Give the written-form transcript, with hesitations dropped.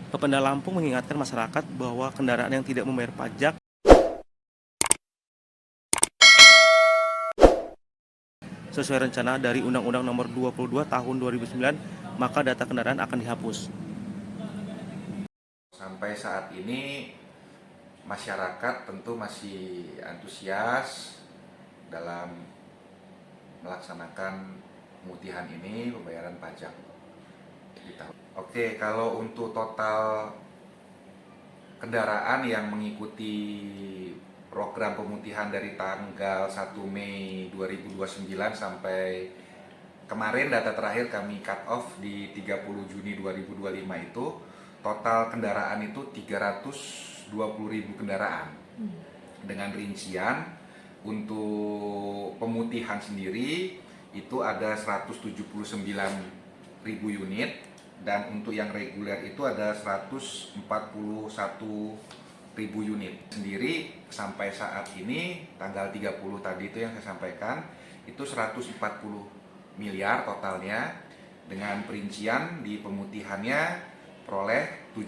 Bapenda Lampung mengingatkan masyarakat bahwa kendaraan yang tidak membayar pajak sesuai rencana dari Undang-Undang Nomor 22 Tahun 2009, maka data kendaraan akan dihapus. Sampai saat ini masyarakat tentu masih antusias dalam melaksanakan pemutihan ini, pembayaran pajak di tahun. Oke, kalau untuk total kendaraan yang mengikuti program pemutihan dari tanggal 1 Mei 2029 sampai kemarin data terakhir kami cut off di 30 Juni 2025 itu total kendaraan itu 320.000 kendaraan. Dengan rincian untuk pemutihan sendiri itu ada 179.000 unit dan untuk yang reguler itu ada 141.000 unit. Sendiri sampai saat ini tanggal 30 tadi itu yang saya sampaikan itu 140 miliar totalnya dengan perincian di pemutihannya peroleh 70